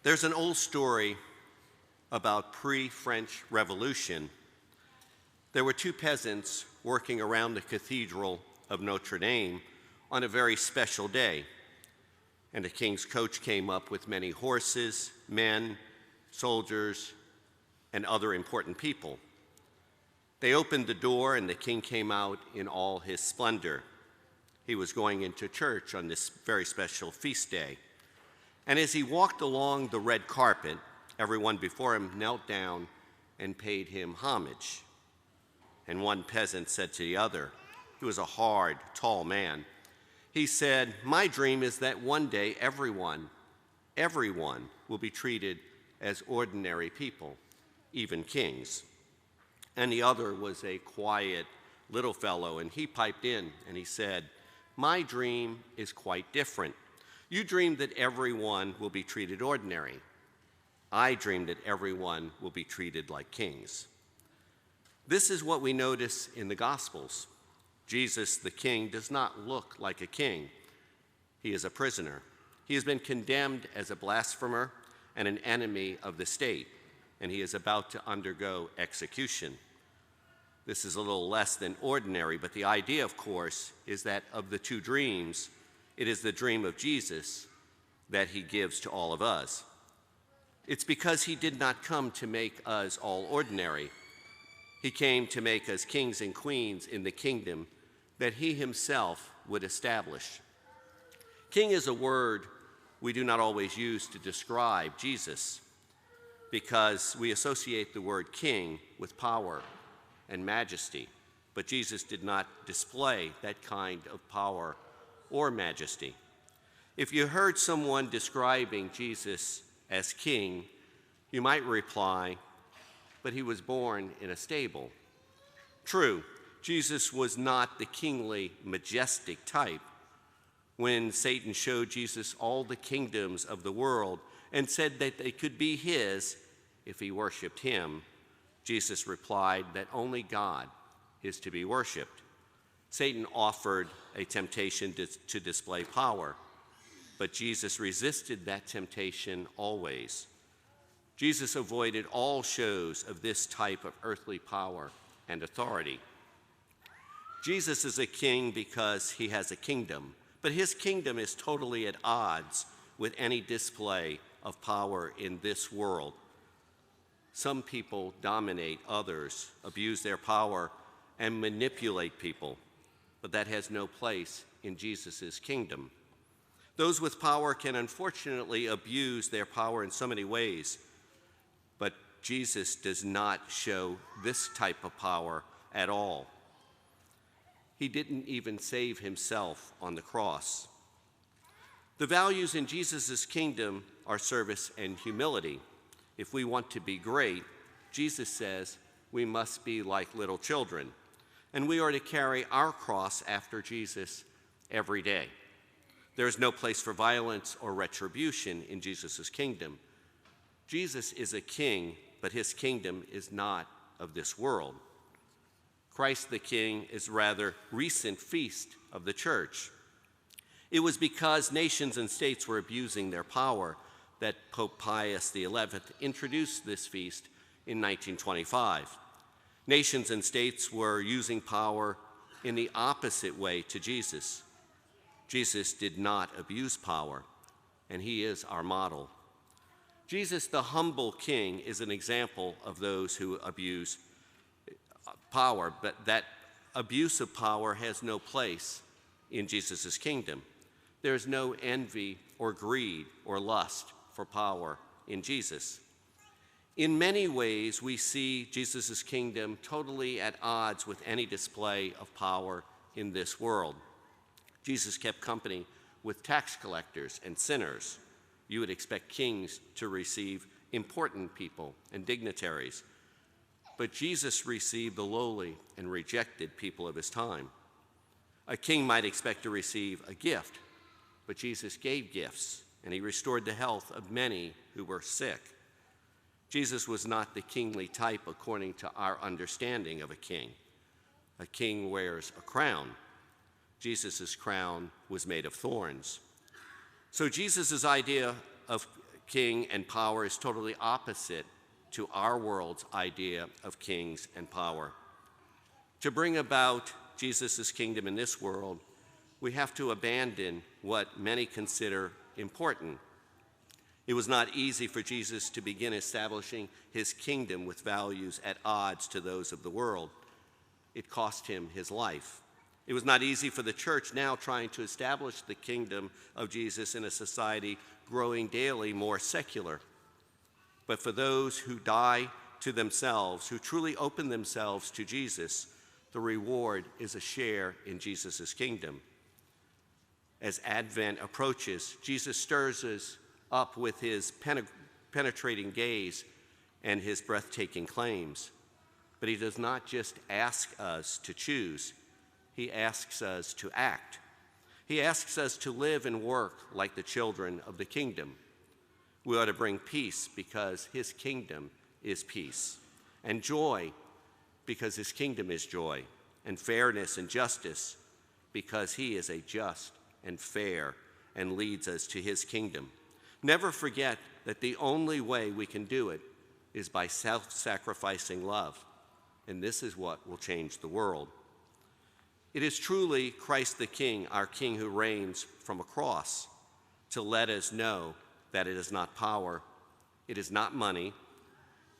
There's an old story about pre-French Revolution. There were two peasants working around the Cathedral of Notre Dame on a very special day, and the king's coach came up with many horses, men, soldiers, and other important people. They opened the door, and the king came out in all his splendor. He was going into church on this very special feast day. And as he walked along the red carpet, everyone before him knelt down and paid him homage. And one peasant said to the other, he was a hard, tall man, he said, "My dream is that one day everyone will be treated as ordinary people, even kings." And the other was a quiet little fellow, and he piped in and he said, "My dream is quite different. You dream that everyone will be treated ordinary. I dream that everyone will be treated like kings." This is what we notice in the Gospels. Jesus, the king, does not look like a king. He is a prisoner. He has been condemned as a blasphemer and an enemy of the state, and he is about to undergo execution. This is a little less than ordinary, but the idea, of course, is that of the two dreams, it is the dream of Jesus that he gives to all of us. It's because he did not come to make us all ordinary. He came to make us kings and queens in the kingdom that he himself would establish. King is a word we do not always use to describe Jesus because we associate the word king with power and majesty, but Jesus did not display that kind of power or majesty. If you heard someone describing Jesus as king, you might reply, "But he was born in a stable." True, Jesus was not the kingly, majestic type. When Satan showed Jesus all the kingdoms of the world and said that they could be his if he worshiped him, Jesus replied that only God is to be worshiped. Satan offered a temptation to display power, but Jesus resisted that temptation always. Jesus avoided all shows of this type of earthly power and authority. Jesus is a king because he has a kingdom, but his kingdom is totally at odds with any display of power in this world. Some people dominate others, abuse their power, and manipulate people, but that has no place in Jesus' kingdom. Those with power can unfortunately abuse their power in so many ways, but Jesus does not show this type of power at all. He didn't even save himself on the cross. The values in Jesus' kingdom are service and humility. If we want to be great, Jesus says we must be like little children, and we are to carry our cross after Jesus every day. There is no place for violence or retribution in Jesus' kingdom. Jesus is a king, but his kingdom is not of this world. Christ the King is a rather recent feast of the church. It was because nations and states were abusing their power that Pope Pius XI introduced this feast in 1925. Nations and states were using power in the opposite way to Jesus. Jesus did not abuse power, and he is our model. Jesus, the humble king, is an example of those who abuse power, but that abuse of power has no place in Jesus' kingdom. There's no envy or greed or lust for power in Jesus. In many ways, we see Jesus' kingdom totally at odds with any display of power in this world. Jesus kept company with tax collectors and sinners. You would expect kings to receive important people and dignitaries, but Jesus received the lowly and rejected people of his time. A king might expect to receive a gift, but Jesus gave gifts, and he restored the health of many who were sick. Jesus was not the kingly type according to our understanding of a king. A king wears a crown. Jesus' crown was made of thorns. So Jesus' idea of king and power is totally opposite to our world's idea of kings and power. To bring about Jesus' kingdom in this world, we have to abandon what many consider important. It was not easy for Jesus to begin establishing his kingdom with values at odds to those of the world. It cost him his life. It was not easy for the church now trying to establish the kingdom of Jesus in a society growing daily more secular. But for those who die to themselves, who truly open themselves to Jesus, the reward is a share in Jesus' kingdom. As Advent approaches, Jesus stirs us up with his penetrating gaze and his breathtaking claims. But he does not just ask us to choose, he asks us to act. He asks us to live and work like the children of the kingdom. We ought to bring peace because his kingdom is peace, and joy because his kingdom is joy, and fairness and justice because he is a just and fair and leads us to his kingdom. Never forget that the only way we can do it is by self-sacrificing love, and this is what will change the world. It is truly Christ the King, our King who reigns from a cross, to let us know that it is not power, it is not money,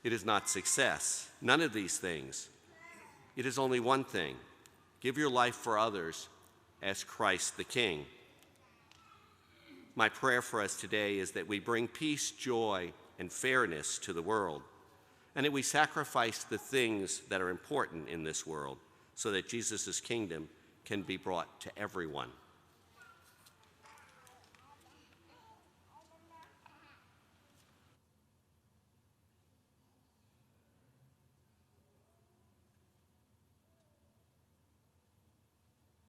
it is not success, none of these things. It is only one thing: give your life for others as Christ the King. My prayer for us today is that we bring peace, joy, and fairness to the world, and that we sacrifice the things that are important in this world so that Jesus' kingdom can be brought to everyone.